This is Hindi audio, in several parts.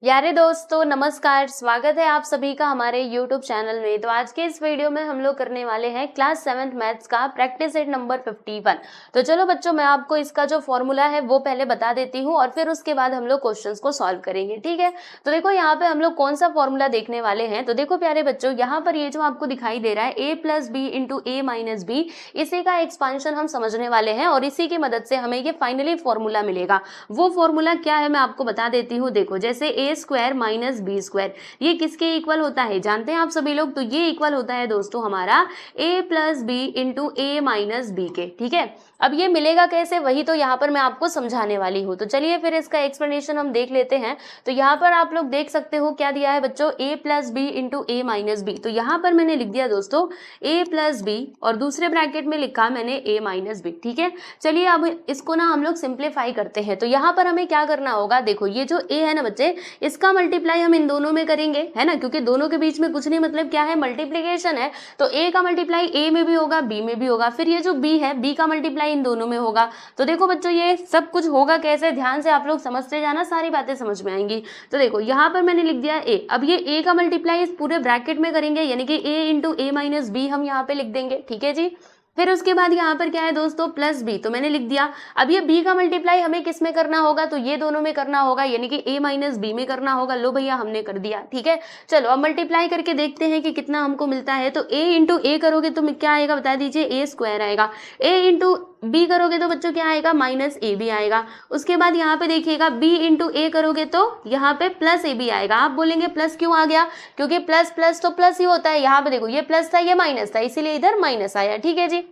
प्यारे दोस्तों नमस्कार, स्वागत है आप सभी का हमारे YouTube चैनल में। तो आज के इस वीडियो में हम लोग करने वाले हैं क्लास 7th मैथ्स का प्रैक्टिस सेट नंबर 51। तो चलो बच्चों, मैं आपको इसका जो फॉर्मूला है वो पहले बता देती हूँ और फिर उसके बाद हम लोग क्वेश्चंस को सॉल्व करेंगे, ठीक है। तो देखो यहाँ पे हम लोग कौन सा फॉर्मूला देखने वाले हैं। तो देखो प्यारे बच्चों, यहाँ पर ये जो आपको दिखाई दे रहा है a plus B into A minus B, इसी का एक्सपांशन हम समझने वाले हैं और इसी की मदद से हमें ये फाइनली फॉर्मूला मिलेगा। वो फॉर्मूला क्या है मैं आपको बता देती हूँ। देखो, जैसे ए स्क्वायर माइनस बी स्क्वायर, ये किसके इक्वल होता है जानते हैं आप सभी लोग। तो ये इक्वल होता है दोस्तों हमारा ए plus B into A minus B के, ठीक है। अब ये मिलेगा कैसे, वही तो यहाँ पर मैं आपको समझाने वाली हूँ। तो चलिए फिर इसका एक्सप्लेनेशन हम देख लेते हैं। तो यहाँ पर आप लोग देख सकते हो क्या दिया है बच्चों, ए plus B into A minus B. तो यहाँ पर मैंने लिख दिया दोस्तों ए प्लस बी और दूसरे ब्रैकेट में लिखा मैंने ए माइनस बी, ठीक है। चलिए अब इसको ना हम लोग सिंप्लीफाई करते हैं। तो यहाँ पर हमें क्या करना होगा, देखो ये जो ए है ना बच्चे, इसका मल्टीप्लाई हम इन दोनों में करेंगे, है ना, क्योंकि दोनों के बीच में कुछ नहीं, मतलब क्या है, मल्टीप्लीकेशन है। तो ए का मल्टीप्लाई ए में भी होगा, बी में भी होगा, फिर ये जो बी है, बी का मल्टीप्लाई इन दोनों में होगा। तो देखो बच्चों, ये सब कुछ होगा कैसे, ध्यान से आप लोग समझते जाना, सारी बातें समझ में आएंगी। तो देखो यहाँ पर मैंने लिख दिया ए। अब ये ए का मल्टीप्लाई इस पूरे ब्रैकेट में करेंगे, यानी कि ए इंटू ए माइनस बी हम यहाँ पे लिख देंगे, ठीक है जी। फिर उसके बाद यहाँ पर क्या है दोस्तों, प्लस बी, तो मैंने लिख दिया। अब ये बी का मल्टीप्लाई हमें किस में करना होगा, तो ये दोनों में करना होगा, यानी कि ए माइनस बी में करना होगा। लो भैया, हमने कर दिया, ठीक है। चलो अब मल्टीप्लाई करके देखते हैं कि कितना हमको मिलता है। तो ए इंटू ए करोगे तो क्या आएगा बता दीजिए, ए स्क्वायर आएगा। ए इंटू बी करोगे तो बच्चों क्या आएगा, माइनस ए बी आएगा। उसके बाद यहाँ पे देखिएगा बी इंटू ए करोगे तो यहाँ पे प्लस ए बी आएगा। आप बोलेंगे प्लस क्यों आ गया, क्योंकि प्लस प्लस तो प्लस ही होता है। यहाँ पे देखो ये प्लस था, ये माइनस था, इसीलिए इधर माइनस आया, ठीक है जी।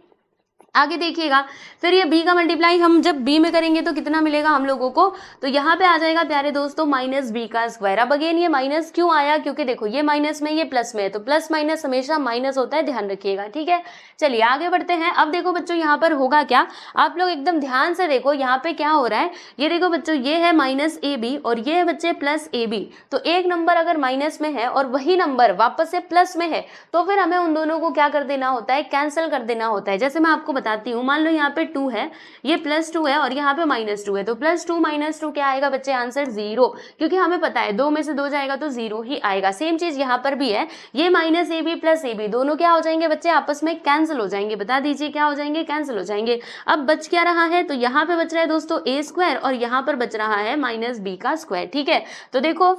आगे देखिएगा, फिर ये b का मल्टीप्लाई हम जब b में करेंगे तो कितना मिलेगा हम लोगों को, तो यहाँ पे आ जाएगा प्यारे दोस्तों माइनस बी का स्क्वायर। अब अगेन ये माइनस क्यों आया, क्योंकि देखो ये माइनस में ये प्लस में है, तो प्लस माइनस हमेशा माइनस होता है, ध्यान रखिएगा, ठीक है। चलिए आगे बढ़ते हैं। अब देखो बच्चों यहाँ पर होगा क्या, आप लोग एकदम ध्यान से देखो यहाँ पे क्या हो रहा है। ये देखो बच्चों, ये है माइनस ए बी और ये है बच्चे प्लस ए बी। तो एक नंबर अगर माइनस में है और वही नंबर वापस से प्लस में है, तो फिर हमें उन दोनों को क्या कर देना होता है, कैंसिल कर देना होता है। जैसे मैं आपको बताती हूँ, मान लो यहाँ पे 2 है, ये +2 है और यहाँ पे -2 है, तो +2 -2 क्या आएगा बच्चे, आंसर 0, क्योंकि हमें पता है 2 में से 2 जाएगा तो 0 ही आएगा। सेम चीज यहाँ पर भी है, ये minus A B plus A B दोनों क्या हो जाएंगे बच्चे, आपस में कैंसिल हो जाएंगे। बता दीजिए क्या हो जाएंगे, कैंसिल हो जाएंगे। अब बच क्या रहा है, तो यहाँ पे बच रहा है दोस्तों ए स्क्वायर और यहाँ पर बच रहा है माइनस बी का स्क्वायर, ठीक है। तो देखो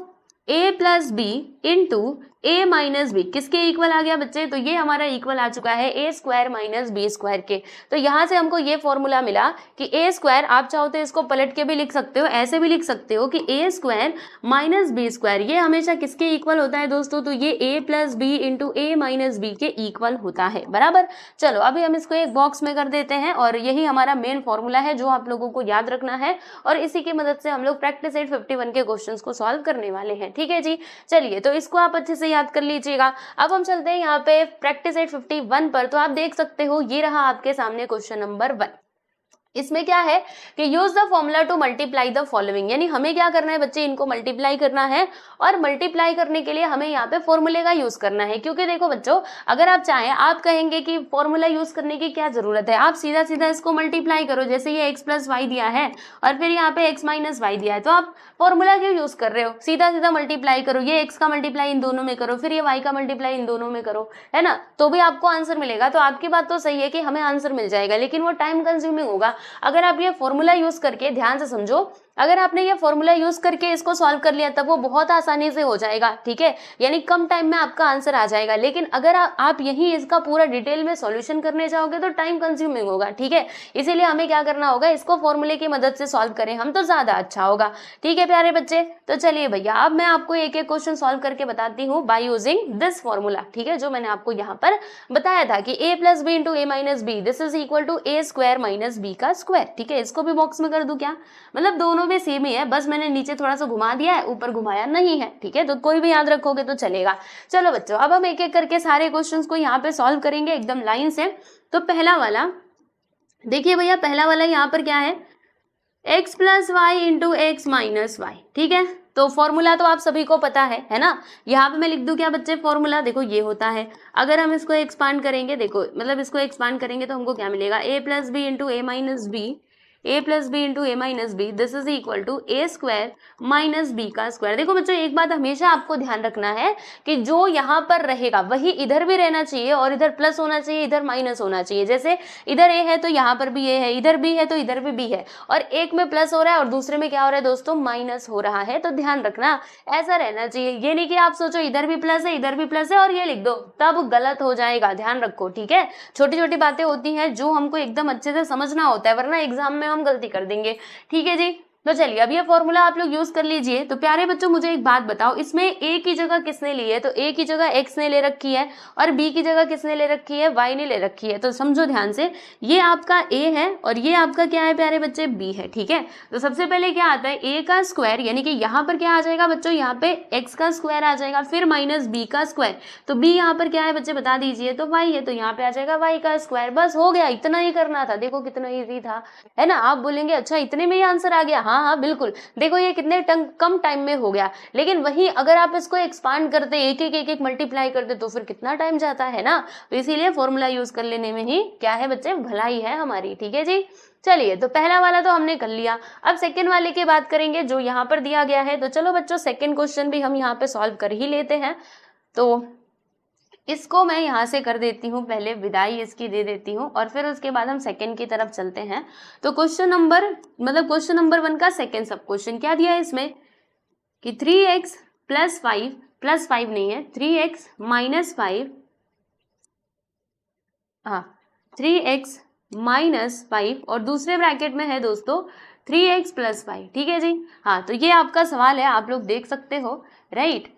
a plus B into A minus B किसके इक्वल आ गया बच्चे, तो ये हमारा इक्वल आ चुका है A square minus B square के। तो यहाँ से हमको ये फॉर्मूला मिला कि ए स्क्वायर, आप चाहो तो इसको पलट के भी लिख सकते हो, ऐसे भी लिख सकते हो कि ए स्क्वायर माइनस बी स्क्वायर ये हमेशा किसके इक्वल होता है दोस्तों, तो ये ए plus B into A minus B के इक्वल होता है, बराबर। चलो अभी हम इसको एक बॉक्स में कर देते हैं और यही हमारा मेन फॉर्मूला है जो आप लोगों को याद रखना है और इसी की मदद से हम लोग प्रैक्टिस सेट 51 के क्वेश्चंस को सॉल्व करने वाले हैं, ठीक है जी। चलिए तो इसको आप अच्छे से याद कर लीजिएगा। अब हम चलते हैं यहाँ पे प्रैक्टिस सेट 51 पर। तो आप देख सकते हो ये रहा आपके सामने क्वेश्चन नंबर 1। इसमें क्या है कि use the formula to multiply the following, यानी हमें क्या करना है बच्चे, इनको मल्टीप्लाई करना है और मल्टीप्लाई करने के लिए हमें यहाँ पे फॉर्मूले का यूज करना है। क्योंकि देखो बच्चों, अगर आप चाहें, आप कहेंगे कि फॉर्मूला यूज करने की क्या जरूरत है, आप सीधा सीधा इसको मल्टीप्लाई करो। जैसे ये x प्लस वाई दिया है और फिर यहाँ पे x माइनस वाई दिया है, तो आप फॉर्मूला क्यों यूज कर रहे हो, सीधा सीधा मल्टीप्लाई करो। ये x का मल्टीप्लाई इन दोनों में करो, फिर ये y का मल्टीप्लाई इन दोनों में करो, है ना, तो भी आपको आंसर मिलेगा। तो आपकी बात तो सही है कि हमें आंसर मिल जाएगा, लेकिन वो टाइम कंज्यूमिंग होगा। अगर आप ये फॉर्मूला यूज करके, ध्यान से समझो, अगर आपने ये फॉर्मूला यूज करके इसको सॉल्व कर लिया तब वो बहुत आसानी से हो जाएगा, ठीक है, यानी कम टाइम में आपका आंसर आ जाएगा। लेकिन अगर आप यही इसका पूरा डिटेल में सॉल्यूशन करने जाओगे तो टाइम कंज्यूमिंग होगा, ठीक है। इसीलिए हमें क्या करना होगा, इसको फॉर्मूले की मदद से सॉल्व करें हम तो ज्यादा अच्छा होगा, ठीक है प्यारे बच्चे। तो चलिए भैया, अब मैं आपको एक एक क्वेश्चन सॉल्व करके बताती हूँ बाय यूजिंग दिस फॉर्मूला, ठीक है, जो मैंने आपको यहाँ पर बताया था कि a plus B into A minus B this is equal to A square minus B का स्क्वायर, ठीक है। इसको भी बॉक्स में कर दूं क्या, मतलब दोनों भी सेम ही है, बस मैंने नीचे थोड़ा सा घुमा दिया है, ऊपर घुमाया नहीं है, ठीक है, तो कोई भी याद रखोगे तो चलेगा। चलो बच्चों, अब हम एक एक करके सारे क्वेश्चंस को यहाँ पे सॉल्व करेंगे एकदम लाइन से। तो पहला वाला देखिए भैया, पहला वाला यहाँ पर क्या है, x plus Y into X minus Y, ठीक है। तो फॉर्मूला तो आप सभी को पता है ना। यहाँ पे मैं लिख दूं क्या बच्चे, फॉर्मूला देखो ये होता है। अगर हम इसको एक्सपांड करेंगे, देखो मतलब इसको एक्सपांड करेंगे तो हमको क्या मिलेगा, a plus B into A minus B A plus B into A minus B, this is equal to A square minus B का स्क्वायर। देखो बच्चों एक बात हमेशा आपको ध्यान रखना है कि जो यहाँ पर रहेगा वही इधर भी रहना चाहिए और इधर प्लस होना चाहिए, इधर माइनस होना चाहिए। जैसे इधर ए है तो यहाँ पर भी ए है, इधर बी है तो इधर भी बी है, और एक में प्लस हो रहा है और दूसरे में क्या हो रहा है दोस्तों, माइनस हो रहा है। तो ध्यान रखना ऐसा रहना चाहिए। ये नहीं कि आप सोचो इधर भी प्लस है इधर भी प्लस है और ये लिख दो, तब गलत हो जाएगा। ध्यान रखो, ठीक है। छोटी छोटी बातें होती हैं जो हमको एकदम अच्छे से समझना होता है, वरना एग्जाम में हम गलती कर देंगे। ठीक है जी, तो चलिए अब ये फॉर्मूला आप लोग यूज कर लीजिए। तो प्यारे बच्चों मुझे एक बात बताओ, इसमें ए की जगह किसने ली है, तो ए की जगह एक्स ने ले रखी है और बी की जगह किसने ले रखी है, वाई ने ले रखी है। तो समझो ध्यान से, ये आपका ए है और ये आपका क्या है प्यारे बच्चे, बी है। ठीक है, तो सबसे पहले क्या आता है, ए का स्क्वायर, यानी कि यहाँ पर क्या आ जाएगा बच्चों, यहाँ पे एक्स का स्क्वायर आ जाएगा, फिर माइनस बी का स्क्वायर। तो बी यहाँ पर क्या है बच्चे बता दीजिए, तो वाई है, तो यहाँ पे आ जाएगा वाई का स्क्वायर। बस हो गया, इतना ही करना था। देखो कितना ईजी था, है ना। आप बोलेंगे अच्छा इतने में ही आंसर आ गया, हाँ हाँ बिल्कुल। देखो ये कितने कम टाइम में हो गया, लेकिन वही अगर आप इसको एक्सपांड करते, एक एक मल्टीप्लाई करते, तो फिर कितना टाइम जाता है ना। तो इसीलिए फॉर्मूला यूज कर लेने में ही क्या है बच्चे, भलाई है हमारी। ठीक है जी, चलिए तो पहला वाला तो हमने कर लिया। अब सेकंड वाले की बात करेंगे जो यहाँ पर दिया गया है। तो चलो बच्चों सेकंड क्वेश्चन भी हम यहाँ पे सॉल्व कर ही लेते हैं। तो इसको मैं यहाँ से कर देती हूँ, पहले विदाई इसकी दे देती हूँ और फिर उसके बाद हम सेकंड की तरफ चलते हैं। तो क्वेश्चन नंबर 1 का सेकंड सब क्वेश्चन क्या दिया है इसमें कि 3x प्लस 5 नहीं है, 3x माइनस 5, हाँ 3x माइनस 5 और दूसरे ब्रैकेट में है दोस्तों 3x प्लस 5। ठीक है जी, हाँ तो ये आपका सवाल है, आप लोग देख सकते हो, राइट।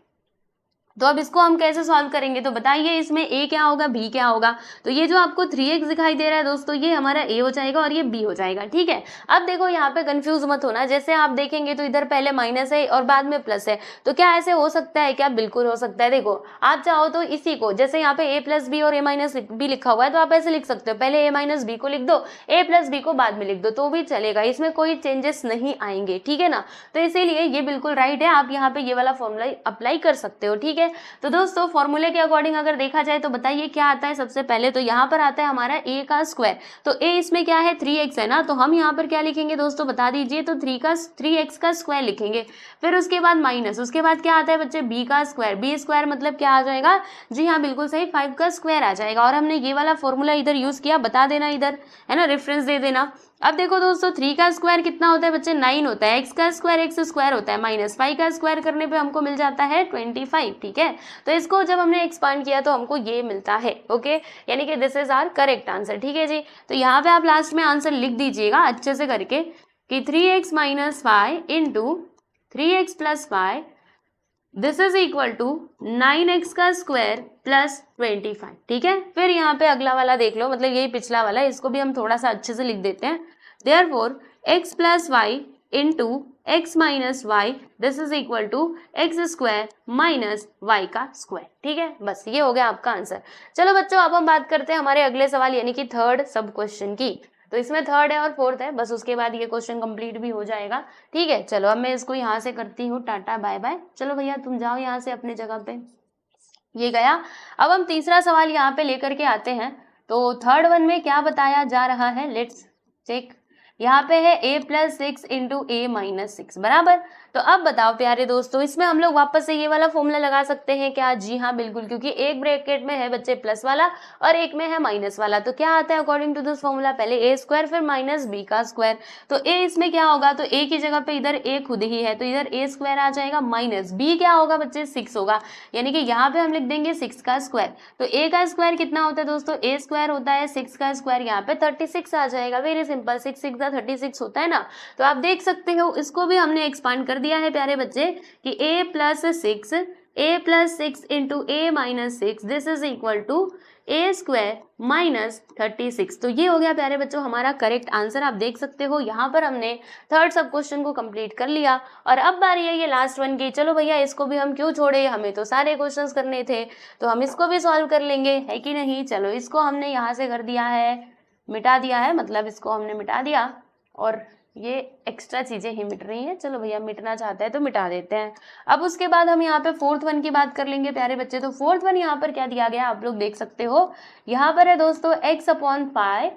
तो अब इसको हम कैसे सॉल्व करेंगे, तो बताइए इसमें a क्या होगा, b क्या होगा। तो ये जो आपको 3x दिखाई दे रहा है दोस्तों, ये हमारा a हो जाएगा और ये b हो जाएगा। ठीक है, अब देखो यहाँ पे कंफ्यूज मत होना। जैसे आप देखेंगे तो इधर पहले माइनस है और बाद में प्लस है, तो क्या ऐसे हो सकता है क्या, बिल्कुल हो सकता है। देखो आप चाहो तो इसी को, जैसे यहाँ पे a प्लस बी और a माइनस बी लिखा हुआ है, तो आप ऐसे लिख सकते हो, पहले a माइनस बी को लिख दो, a प्लस बी को बाद में लिख दो, तो भी चलेगा, इसमें कोई चेंजेस नहीं आएंगे। ठीक है ना, तो इसीलिए ये बिल्कुल राइट है, आप यहाँ पे ये वाला फॉर्मूला अप्लाई कर सकते हो। ठीक है, तो दोस्तों फॉर्मूले के अकॉर्डिंग अगर देखा जाए तो बताइए क्या आता है। सबसे पहले तो यहाँ पर आता है हमारा a का स्क्वायर, तो a इसमें क्या है 3x है ना, तो हम यहाँ पर क्या लिखेंगे दोस्तों बता दीजिए, तो 3x का स्क्वायर लिखेंगे। फिर उसके बाद माइनस, उसके बाद क्या आता है बच्चे b का स्क्वायर, b स्क्वायर मतलब क्या आ जाएगा, जी हाँ बिल्कुल सही 5 का स्क्वायर आ जाएगा। और हमने ये वाला फॉर्मूला इधर यूज किया, बता देना इधर, है ना, रेफरेंस दे देना। अब देखो दोस्तों 3 का स्क्वायर कितना होता है बच्चे, 9 होता है, x का स्क्वायर x स्क्वायर होता है, माइनस 5 का स्क्वायर करने पे हमको मिल जाता है 25। ठीक है, तो इसको जब हमने एक्सपांड किया तो हमको ये मिलता है। ओके, यानी कि this is our correct answer. ठीक है जी, तो यहाँ पे आप लास्ट में आंसर लिख दीजिएगा अच्छे से करके कि 3x minus 5 into 3x plus 5 this is equal to 9x का स्क्वायर प्लस 25। ठीक है, फिर यहाँ पे अगला वाला देख लो, मतलब यही पिछला वाला, इसको भी हम थोड़ा सा अच्छे से लिख देते हैं। Therefore x plus Y into X minus Y this is equal to X square minus Y का स्क्वायर। ठीक है, बस ये हो गया आपका आंसर। चलो बच्चों अब हम बात करते हैं हमारे अगले सवाल यानी कि थर्ड सब क्वेश्चन की। तो इसमें थर्ड है और फोर्थ है, बस उसके बाद ये क्वेश्चन कंप्लीट भी हो जाएगा। ठीक है, चलो अब मैं इसको यहाँ से करती हूँ टाटा बाय बाय। चलो भैया तुम जाओ यहाँ से अपने जगह पे, ये गया। अब हम तीसरा सवाल यहाँ पे लेकर के आते हैं। तो थर्ड वन में क्या बताया जा रहा है, लेट्स चेक। यहाँ पे है a plus 6 into A minus 6 बराबर। तो अब बताओ प्यारे दोस्तों, इसमें हम लोग वापस से ये वाला फॉर्मूला लगा सकते हैं क्या, जी हाँ बिल्कुल, क्योंकि एक ब्रैकेट में है बच्चे प्लस वाला और एक में है माइनस वाला। तो क्या आता है अकॉर्डिंग टू दिस फॉर्मूला, पहले a स्क्वायर फिर माइनस b का स्क्वायर। तो a इसमें क्या होगा, तो a की जगह पे इधर a खुद ही है, तो इधर a स्क्वायर आ जाएगा, माइनस b क्या होगा बच्चे 6 होगा, यानी कि यहाँ पे हम लिख देंगे 6 का स्क्वायर। तो a का स्क्वायर कितना होता है दोस्तों, a स्क्वायर होता है 6 का स्क्वायर, यहाँ पे 36 आ जाएगा। वेरी सिंपल, 6 6 36 होता है ना। तो आप देख सकते हो इसको भी हमने एक्सपांड कर दिया है प्यारे बच्चे कि a plus 6 into a minus 6 this is equal to a square minus 36। तो ये हो गया प्यारे बच्चों हमारा करेक्ट आंसर। आप देख सकते हो यहाँ पर हमने थर्ड सब क्वेश्चन को कंप्लीट कर लिया और अब बारी है ये लास्ट वन की। चलो भैया इसको भी हम क्यों छोड़े, हमें तो सारे क्वेश्चंस करने थे, तो हम इसको भी सॉल्व कर लेंगे, है कि नहीं। चलो इसको हमने यहाँ से कर दिया है, मिटा दिया है, मतलब इसको हमने मिटा दिया और ये एक्स्ट्रा चीजें ही मिट रही हैं। चलो भैया मिटना चाहता है तो मिटा देते हैं। अब उसके बाद हम यहाँ पे फोर्थ वन की बात कर लेंगे प्यारे बच्चे। तो फोर्थ वन यहाँ पर क्या दिया गया आप लोग देख सकते हो, यहाँ पर है दोस्तों x अपॉन पाई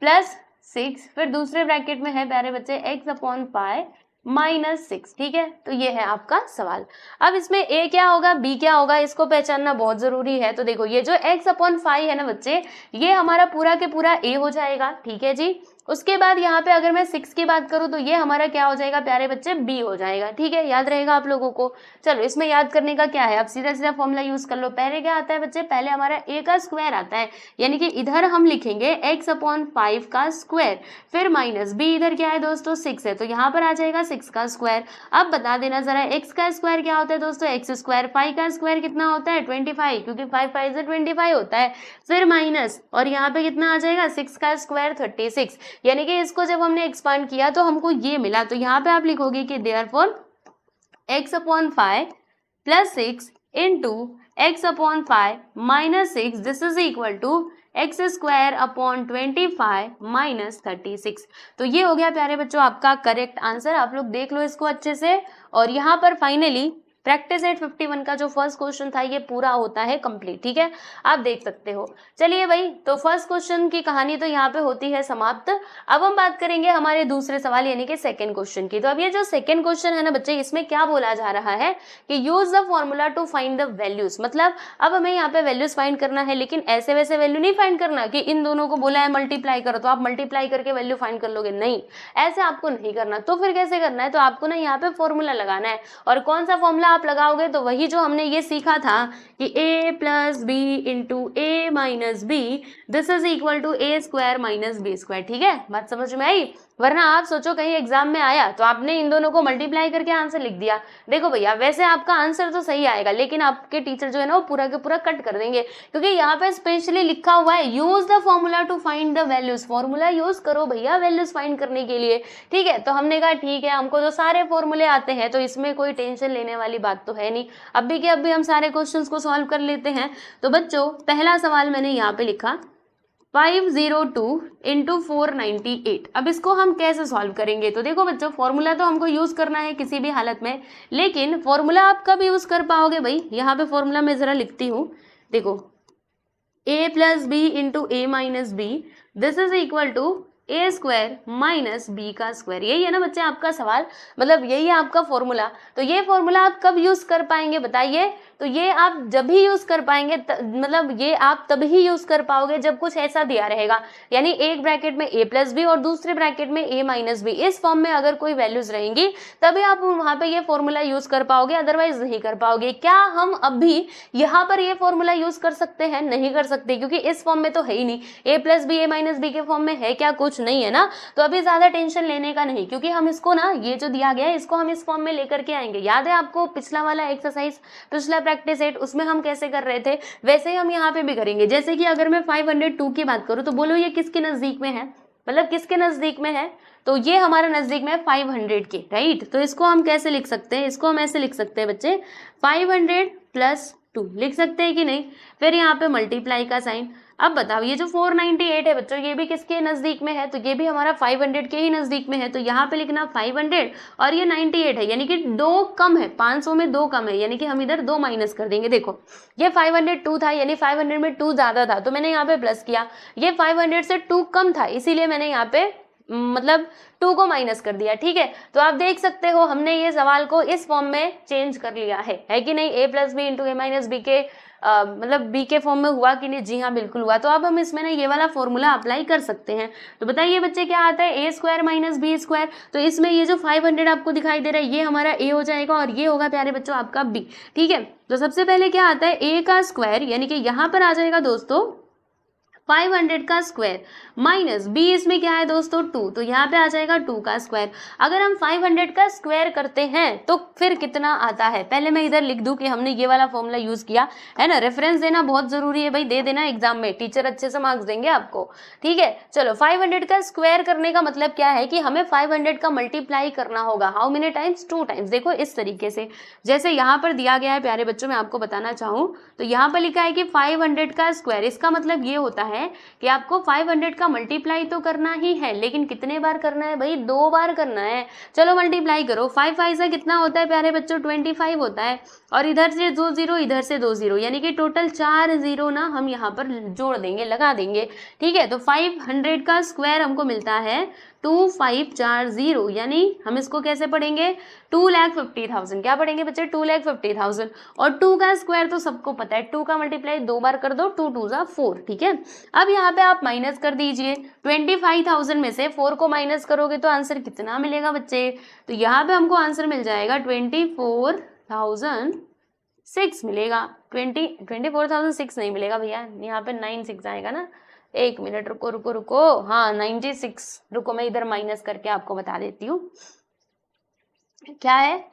प्लस 6, फिर दूसरे ब्रैकेट में है प्यारे बच्चे x अपॉन पाई माइनस 6, ठीक है। तो ये है आपका सवाल। अब इसमें a क्या होगा, b क्या होगा, इसको पहचानना बहुत जरूरी है। तो देखो ये जो x अपॉन 5 है ना बच्चे, ये हमारा पूरा के पूरा a हो जाएगा, ठीक है जी। उसके बाद यहाँ पे अगर मैं 6 की बात करूँ तो ये हमारा क्या हो जाएगा प्यारे बच्चे, b हो जाएगा, ठीक है। याद रहेगा आप लोगों को। चलो इसमें याद करने का क्या है, अब सीधा सीधा फॉर्मूला यूज कर लो। पहले क्या आता है बच्चे, पहले हमारा a का स्क्वायर आता है, यानी कि इधर हम लिखेंगे x अपॉन 5 का स्क्वायर, फिर माइनस b, इधर क्या है दोस्तों 6 है, तो यहाँ पर आ जाएगा 6 का स्क्वायर। अब बता देना जरा x का स्क्वायर क्या होता है दोस्तों, x स्क्वायर, 5 का स्क्वायर कितना होता है 25, क्योंकि 5 5 से 25 होता है, फिर माइनस, और यहाँ पे कितना आ जाएगा 6 का स्क्वायर 36, यानी कि इसको जब हमने एक्सपांड किया तो हमको ये मिला। तो यहाँ पे आप लिखोगे कि therefore x upon 5 plus 6 into x upon 5 minus 6, this is equal to x square upon 25 minus 36। तो ये हो गया प्यारे बच्चों आपका करेक्ट आंसर। आप लोग देख लो इसको अच्छे से। और यहाँ पर फाइनली प्रैक्टिस एट 51 का जो फर्स्ट क्वेश्चन था ये पूरा होता है कंप्लीट, ठीक है, आप देख सकते हो। चलिए भाई, तो फर्स्ट क्वेश्चन की कहानी तो यहाँ पे होती है समाप्त। अब हम बात करेंगे हमारे दूसरे सवाल यानी कि सेकंड क्वेश्चन की। तो अब ये जो सेकंड क्वेश्चन है ना बच्चे, इसमें क्या बोला जा रहा है कि use the formula to find the values. मतलब अब हमें यहाँ पे वैल्यूज फाइंड करना है, लेकिन ऐसे वैसे वैल्यू नहीं फाइंड करना कि इन दोनों को बोला है मल्टीप्लाई करो तो आप मल्टीप्लाई करके वैल्यू फाइंड कर लोगे, नहीं, ऐसे आपको नहीं करना। तो फिर कैसे करना है, तो आपको ना यहाँ पे फॉर्मूला लगाना है। और कौन सा फॉर्मूला आप लगाओगे, तो वही जो हमने ये सीखा था कि a plus B into A minus B, this is equal to A square minus B square, ठीक है। बात समझ में आई। वरना आप सोचो कहीं एग्जाम में आया तो आपने इन दोनों को मल्टीप्लाई करके आंसर लिख दिया। देखो भैया, वैसे आपका आंसर तो सही आएगा, लेकिन आपके टीचर जो है ना वो पूरा के पूरा कट कर देंगे, क्योंकि यहाँ पे स्पेशली लिखा हुआ है use the formula to find the values. Formula use करो भैया वैल्यूज फाइंड करने के लिए, ठीक है। तो हमने कहा ठीक है, हमको तो सारे फॉर्मूले आते हैं, तो इसमें कोई टेंशन लेने वाली बात तो है नहीं। अभी के अभी हम सारे क्वेश्चन को सॉल्व कर लेते हैं। तो बच्चों पहला सवाल मैंने यहाँ पे लिखा 502 इंटू 498। अब इसको हम कैसे सॉल्व करेंगे, तो देखो बच्चों फॉर्मूला तो हमको यूज करना है किसी भी हालत में, लेकिन फॉर्मूला आप कब यूज कर पाओगे भाई। यहाँ पे फॉर्मूला मैं जरा लिखती हूँ, देखो a plus B into A minus B, this is equal to A square minus B का स्क्वायर। यही है ना बच्चे आपका सवाल, मतलब यही है आपका फॉर्मूला। तो ये फॉर्मूला आप कब यूज कर पाएंगे बताइए, तो ये आप जब भी यूज कर पाएंगे, मतलब ये आप तभी यूज कर पाओगे जब कुछ ऐसा दिया रहेगा, यानी एक ब्रैकेट में a प्लस बी और दूसरे ब्रैकेट में a माइनस बी, इस फॉर्म में अगर कोई वैल्यूज रहेंगी तभी आप वहां पे ये फॉर्मूला यूज कर पाओगे, अदरवाइज नहीं कर पाओगे। क्या हम अभी यहाँ पर ये फॉर्मूला यूज कर सकते हैं, नहीं कर सकते, क्योंकि इस फॉर्म में तो है ही नहीं। a plus B a minus B के फॉर्म में है क्या, कुछ नहीं है ना। तो अभी ज्यादा टेंशन लेने का नहीं, क्योंकि हम इसको ना, ये जो दिया गया है इसको हम इस फॉर्म में लेकर के आएंगे। याद है आपको पिछला वाला एक्सरसाइज, पिछला प्रैक्टिस सेट, उसमें हम कैसे कर रहे थे, वैसे ही हम यहाँ पे भी करेंगे। जैसे कि अगर मैं 502 की बात करूँ तो बोलो ये किसके नजदीक में है, मतलब किसके नजदीक में है, तो ये हमारा नजदीक में है 500 के, राइट। तो इसको हम कैसे लिख सकते हैं, इसको हम ऐसे लिख सकते हैं बच्चे 500 प्लस 2 लिख सकते हैं कि नहीं। फिर यहाँ पे मल्टीप्लाई का साइन। अब बताओ ये जो 498 है बच्चों, ये भी किसके नजदीक में है, तो ये भी हमारा 500 के ही नजदीक में है। तो यहाँ पे लिखना 500 और ये 98 है, यानी कि 2 कम है, 500 में 2 कम है, यानी कि हम इधर 2 माइनस कर देंगे। देखो ये 502 था, यानी 500 में 2 ज्यादा था, तो मैंने यहाँ पे प्लस किया। ये 500 से 2 कम था, इसीलिए मैंने यहाँ पे मतलब 2 को माइनस कर दिया, ठीक है। तो आप देख सकते हो हमने ये सवाल को इस फॉर्म में चेंज कर लिया है कि नहीं। a plus B into A minus B के मतलब b के फॉर्म में हुआ कि नहीं, जी हाँ बिल्कुल हुआ। तो अब हम इसमें ना ये वाला फॉर्मूला अप्लाई कर सकते हैं। तो बताइए बच्चे क्या आता है, a square minus B square. तो इसमें ये जो 500 आपको दिखाई दे रहा है ये हमारा a हो जाएगा और ये होगा प्यारे बच्चों आपका b, ठीक है। तो सबसे पहले क्या आता है a का स्क्वायर, यानी कि यहाँ पर आ जाएगा दोस्तों 500 का स्क्वायर माइनस b, इसमें क्या है दोस्तों 2, तो यहाँ पे आ जाएगा 2 का स्क्वायर। अगर हम 500 का स्क्वायर करते हैं तो फिर कितना आता है, पहले मैं इधर लिख दूं कि हमने ये वाला फॉर्मूला यूज किया है ना। रेफरेंस देना बहुत जरूरी है भाई, दे देना एग्जाम में, टीचर अच्छे से मार्क्स देंगे आपको, ठीक है। चलो 500 का स्क्वायर करने का मतलब क्या है कि हमें 500 का मल्टीप्लाई करना होगा। How many times, 2 times. देखो इस तरीके से, जैसे यहाँ पर दिया गया है प्यारे बच्चों, मैं आपको बताना चाहूँ तो यहाँ पर लिखा है कि 500 का स्क्वायर, इसका मतलब ये होता है है कि आपको 500 का मल्टीप्लाई तो करना ही है, लेकिन कितने बार करना है भाई, 2 बार करना है। चलो मल्टीप्लाई करो, 5 5 से कितना होता है प्यारे बच्चों, 25 होता है, और इधर से 2 0 इधर से 2 0, यानी कि टोटल 4 0 ना हम यहाँ पर जोड़ देंगे, लगा देंगे, ठीक है। तो 500 का स्क्वायर हमको मिलता है 2540, यानी हम इसको कैसे पढ़ेंगे, 2,50,000। क्या पढ़ेंगे बच्चे, 2,50,000। और 2 का स्क्वायर तो सबको पता है, 2 का मल्टीप्लाई 2 बार कर दो, 2 2 जा 4, ठीक है। अब यहाँ पे आप माइनस कर दीजिए, 25,000 में से 4 को माइनस करोगे तो आंसर कितना मिलेगा बच्चे, तो यहाँ पे हमको आंसर मिल जाएगा 24,006 मिलेगा। 24,006 नहीं मिलेगा भैया, यहाँ पे 96 आएगा ना, एक मिनट रुको रुको रुको, हाँ 96, रुको मैं इधर माइनस करके आपको बता देती हूँ क्या है,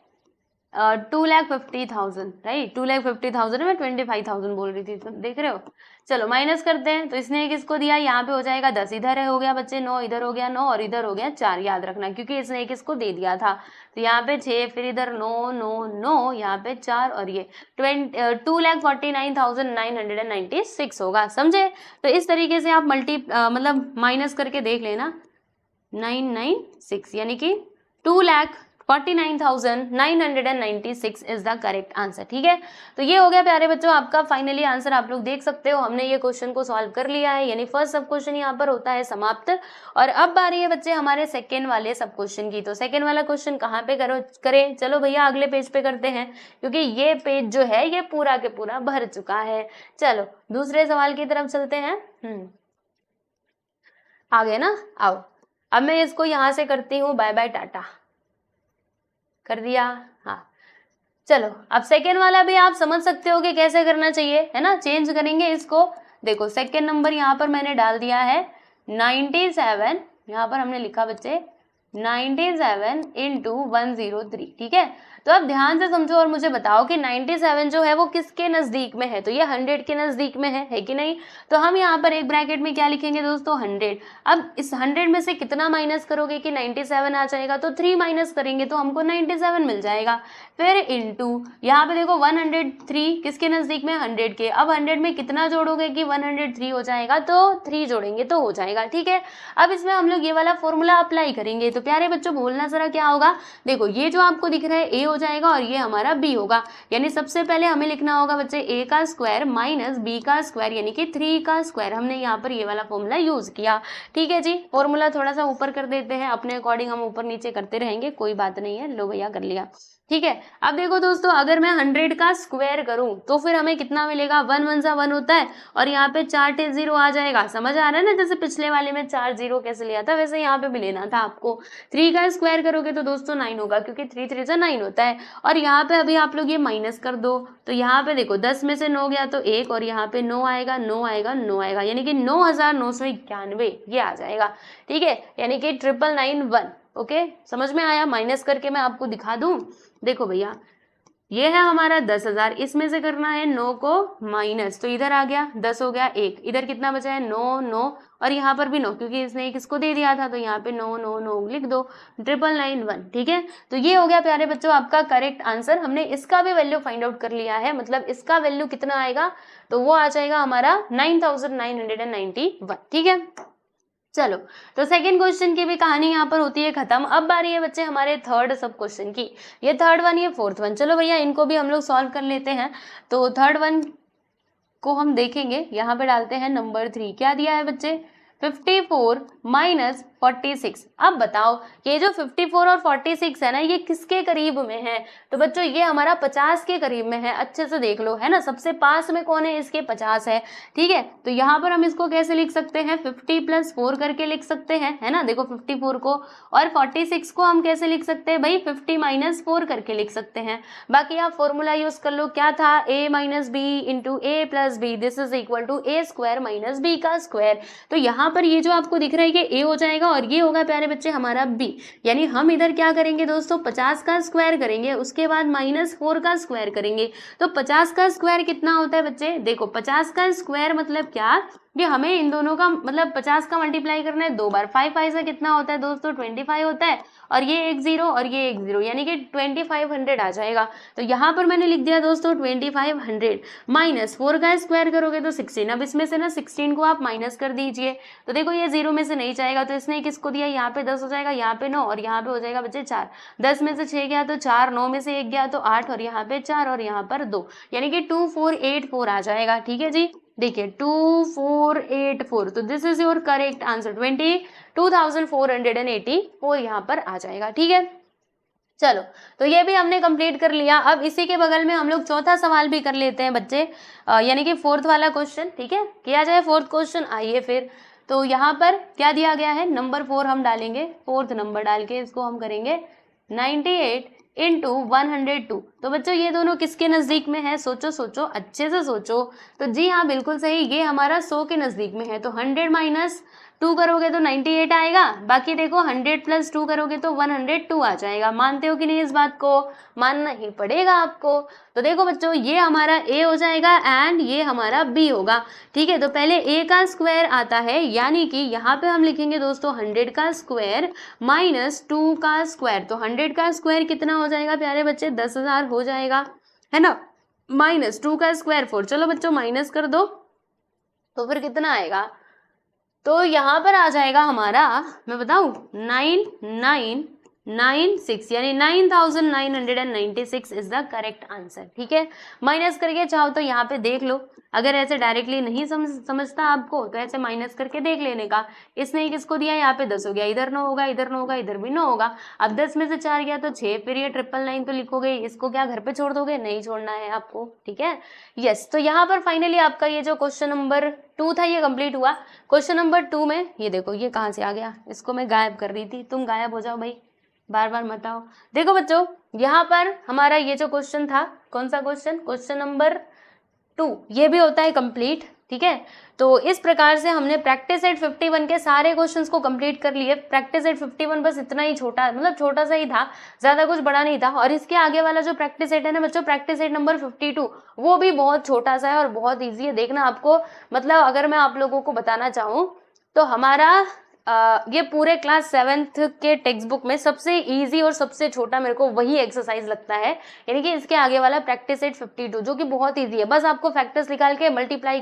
2,50,000, राइट, 2,50,000 में 25,000 बोल रही थी, तो देख रहे हो। चलो माइनस करते हैं, तो इसने किसको दिया, यहाँ पे हो जाएगा 10, इधर हो गया बच्चे 9, इधर हो गया 9, और इधर हो गया 4, याद रखना क्योंकि इसने एक इसको दे दिया था। तो यहाँ पे 6, फिर इधर 9 9 9, यहाँ पे 4, और ये 2,49,996 होगा, समझे। तो इस तरीके से आप मतलब माइनस करके देख लेना, 996 यानी कि 2,49,996 इज द करेक्ट आंसर, ठीक है। तो ये हो गया प्यारे बच्चों आपका फाइनली आंसर, आप लोग देख सकते हो हमने ये क्वेश्चन को सॉल्व कर लिया है, यानी फर्स्ट सब क्वेश्चन यहाँ पर होता है समाप्त। और अब बारी है बच्चे हमारे सेकेंड वाले सब क्वेश्चन की। तो सेकेंड वाला क्वेश्चन कहाँ पे करें, चलो भैया अगले पेज पे करते हैं, क्योंकि ये पेज जो है ये पूरा के पूरा भर चुका है। चलो दूसरे सवाल की तरफ चलते हैं। आगे ना, आओ अब मैं इसको यहाँ से करती हूँ बाय बाय टाटा, कर दिया, हाँ। चलो अब सेकेंड वाला भी आप समझ सकते हो कि कैसे करना चाहिए, है ना। चेंज करेंगे इसको, देखो सेकेंड नंबर यहाँ पर मैंने डाल दिया है 97, यहाँ पर हमने लिखा बच्चे 97 × 103, ठीक है। तो अब ध्यान से समझो और मुझे बताओ कि 97 जो है वो किसके नजदीक में है, तो ये 100 के नजदीक में है कि नहीं। तो हम यहाँ पर एक ब्रैकेट में क्या लिखेंगे दोस्तों, 100। अब इस 100 में से कितना माइनस करोगे कि 97 आ जाएगा, तो 3 माइनस करेंगे तो हमको 97 मिल जाएगा। फिर इनटू यहाँ पे देखो 103 किसके नजदीक में, 100 के। अब 100 में कितना जोड़ोगे कि 103 हो जाएगा, तो 3 जोड़ेंगे तो हो जाएगा, ठीक है। अब इसमें हम लोग ये वाला फॉर्मूला अप्लाई करेंगे। तो प्यारे बच्चों बोलना जरा क्या होगा, देखो ये जो आपको दिख रहा है ए हो जाएगा और ये हमारा बी होगा, यानी सबसे पहले हमें लिखना होगा बच्चे ए का स्क्वायर माइनस बी का स्क्वायर, यानी कि 3 का स्क्वायर। हमने यहाँ पर ये वाला फॉर्मूला यूज किया, ठीक है जी। फॉर्मूला थोड़ा सा ऊपर कर देते हैं, अपने अकॉर्डिंग हम ऊपर नीचे करते रहेंगे, कोई बात नहीं है, लो भैया कर लिया, ठीक है। अब देखो दोस्तों अगर मैं 100 का स्क्वायर करूं तो फिर हमें कितना मिलेगा, 1 1 सा 1 होता है, और यहाँ पे 4 0 आ जाएगा, समझ आ रहा है ना। जैसे पिछले वाले में 4 0 कैसे लिया था, वैसे यहाँ पे भी लेना था आपको। 3 का स्क्वायर करोगे तो दोस्तों 9 होगा, क्योंकि 3 3 से 9 होता है। और यहाँ पे अभी आप लोग ये माइनस कर दो, तो यहाँ पे देखो 10 में से 9 गया तो 1, और यहाँ पे 9 आएगा 9 आएगा 9 आएगा, यानी कि 9,991 ये आ जाएगा, ठीक है। यानी कि 991, ओके, समझ में आया। माइनस करके मैं आपको दिखा दूं, देखो भैया ये है हमारा 10,000, इसमें से करना है 9 को माइनस, तो इधर आ गया 10 हो गया 1, इधर कितना बचा है 9 9, और यहाँ पर भी 9 क्योंकि इसने एक इसको दे दिया था, तो यहाँ पे 9 9 9 लिख दो, 991, ठीक है। तो ये हो गया प्यारे बच्चों आपका करेक्ट आंसर। हमने इसका भी वैल्यू फाइंड आउट कर लिया है, मतलब इसका वैल्यू कितना आएगा, तो वो आ जाएगा हमारा 9,991, ठीक है। चलो तो सेकंड क्वेश्चन की भी कहानी यहाँ पर होती है खत्म। अब बारी है बच्चे हमारे थर्ड सब क्वेश्चन की, ये थर्ड वन ये फोर्थ वन। चलो भैया इनको भी हम लोग सॉल्व कर लेते हैं। तो थर्ड वन को हम देखेंगे, यहाँ पे डालते हैं नंबर 3, क्या दिया है बच्चे 54 माइनस 46। अब बताओ ये जो 54 और 46 है ना, ये किसके करीब में है, तो बच्चों ये हमारा 50 के करीब में है, अच्छे से देख लो, है ना। सबसे पास में कौन है, इसके 50 है, ठीक है। तो यहाँ पर हम इसको कैसे लिख सकते हैं, 50 + 4 करके लिख सकते हैं, है ना। देखो 54 को, और 46 को हम कैसे लिख सकते हैं भाई, 50 - 4 करके लिख सकते हैं। बाकी आप फॉर्मूला यूज कर लो, क्या था, a - b × a + b, this is equal to a² - b का स्क्वायर। तो यहाँ पर ये जो आपको दिख रहा है कि a हो जाएगा, और ये होगा प्यारे बच्चे हमारा b, यानी हम इधर क्या करेंगे दोस्तों, 50 का स्क्वायर करेंगे, उसके बाद -4 का स्क्वायर करेंगे। तो 50 का स्क्वायर कितना होता है बच्चे, देखो 50 का स्क्वायर मतलब क्या, जी हमें इन दोनों का मतलब 50 का मल्टीप्लाई करना है 2 बार। 5 5 से कितना होता है दोस्तों 25 होता है, और ये एक जीरो और ये एक जीरो, यानी कि 2500 आ जाएगा। तो यहाँ पर मैंने लिख दिया दोस्तों 2500 माइनस 4 का स्क्वायर करोगे तो 16। अब इसमें से ना 16 को आप माइनस कर दीजिए, तो देखो ये जीरो में से नहीं जाएगा, तो इसने किसको दिया, यहाँ पे 10 हो जाएगा, यहाँ पे 9 और यहाँ पे हो जाएगा बच्चे 4। 10 में से 6 गया तो 4, 9 में से 1 गया तो 8 और यहाँ पे 4 और यहाँ पर 2, यानी कि 2484 आ जाएगा। ठीक है जी, देखिए 2484, तो this is your correct answer. 22,484 यहाँ पर आ जाएगा। ठीक है, चलो तो ये भी हमने कंप्लीट कर लिया। अब इसी के बगल में हम लोग चौथा सवाल भी कर लेते हैं बच्चे, यानी कि फोर्थ वाला क्वेश्चन। ठीक है, किया जाए फोर्थ क्वेश्चन। आइए फिर, तो यहाँ पर क्या दिया गया है, नंबर 4 हम डालेंगे, फोर्थ नंबर डाल के इसको हम करेंगे 98 इंटू 102। तो बच्चों ये दोनों किसके नज़दीक में है, सोचो सोचो अच्छे से सोचो। तो जी हाँ बिल्कुल सही, ये हमारा 100 के नज़दीक में है। तो 100 माइनस 2 करोगे तो 98 आएगा, बाकी देखो 100 प्लस 2 करोगे तो 102 आ जाएगा। मानते हो कि नहीं, इस बात को मानना ही पड़ेगा आपको। तो देखो बच्चों ये हमारा a हो जाएगा एंड ये हमारा b होगा। ठीक है, तो पहले a का स्क्वायर आता है, यानी कि यहाँ पे हम लिखेंगे दोस्तों 100 का स्क्वायर माइनस 2 का स्क्वायर। तो 100 का स्क्वायर कितना हो जाएगा प्यारे बच्चे, 10,000 हो जाएगा, है ना, माइनस 2 का स्क्वायर 4। चलो बच्चों माइनस कर दो, तो फिर कितना आएगा, तो यहाँ पर आ जाएगा हमारा, मैं बताऊँ 9996, यानी 9996 इज द करेक्ट आंसर। ठीक है, माइनस करके चाहो तो यहाँ पे देख लो, अगर ऐसे डायरेक्टली नहीं समझता आपको तो ऐसे माइनस करके देख लेने का। इसने किसको दिया, यहाँ पे 10 हो गया, इधर 9 होगा, इधर 9 होगा, इधर भी 9 होगा। अब 10 में से 4 गया तो 6, फिर ये 999 तो लिखोगे, इसको क्या घर पे छोड़ दोगे, नहीं छोड़ना है आपको। ठीक है, यस, तो यहाँ पर फाइनली आपका ये जो क्वेश्चन नंबर 2 था ये कंप्लीट हुआ। क्वेश्चन नंबर 2 में ये देखो ये कहाँ से आ गया, इसको मैं गायब कर रही थी, तुम गायब हो जाओ भाई, बार बार मत आओ। देखो बच्चों यहाँ पर हमारा ये जो क्वेश्चन था, कौन सा क्वेश्चन, क्वेश्चन नंबर 2, ये भी होता है कंप्लीट। ठीक है, तो इस प्रकार से हमने प्रैक्टिस सेट 51 के सारे क्वेश्चंस को कंप्लीट कर लिए। प्रैक्टिस सेट 51 बस इतना ही छोटा, मतलब छोटा सा ही था, ज्यादा कुछ बड़ा नहीं था। और इसके आगे वाला जो प्रैक्टिस सेट है ना बच्चों, प्रैक्टिस सेट नंबर 52, वो भी बहुत छोटा सा है और बहुत ईजी है। देखना आपको, मतलब अगर मैं आप लोगों को बताना चाहूँ तो हमारा ये पूरे क्लास 7th के टेक्स्ट बुक में सबसे इजी और सबसे छोटा मेरे को वही एक्सरसाइज लगता है, यानी कि इसके आगे वाला प्रैक्टिस सेट 52, जो कि बहुत इजी है। बस आपको फैक्टर्स निकाल के मल्टीप्लाई,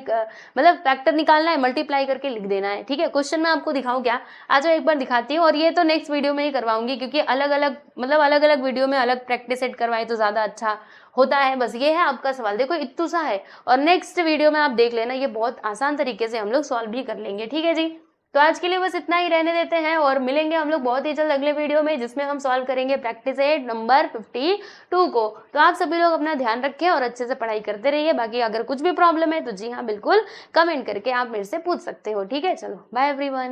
मतलब फैक्टर निकालना है, मल्टीप्लाई करके लिख देना है। ठीक है, क्वेश्चन मैं आपको दिखाऊं क्या, आज एक बार दिखाती हूँ, और ये तो नेक्स्ट वीडियो में ही करवाऊंगी, क्योंकि अलग अलग वीडियो में अलग प्रैक्टिस सेट करवाए तो ज्यादा अच्छा होता है। बस ये है आपका सवाल, देखो इत्तू सा है, और नेक्स्ट वीडियो में आप देख लेना, ये बहुत आसान तरीके से हम लोग सॉल्व भी कर लेंगे। ठीक है जी, तो आज के लिए बस इतना ही रहने देते हैं, और मिलेंगे हम लोग बहुत ही जल्द अगले वीडियो में, जिसमें हम सॉल्व करेंगे प्रैक्टिस सेट नंबर 52 को। तो आप सभी लोग अपना ध्यान रखें और अच्छे से पढ़ाई करते रहिए। बाकी अगर कुछ भी प्रॉब्लम है तो जी हाँ बिल्कुल कमेंट करके आप मेरे से पूछ सकते हो। ठीक है, चलो बाय एवरीवन।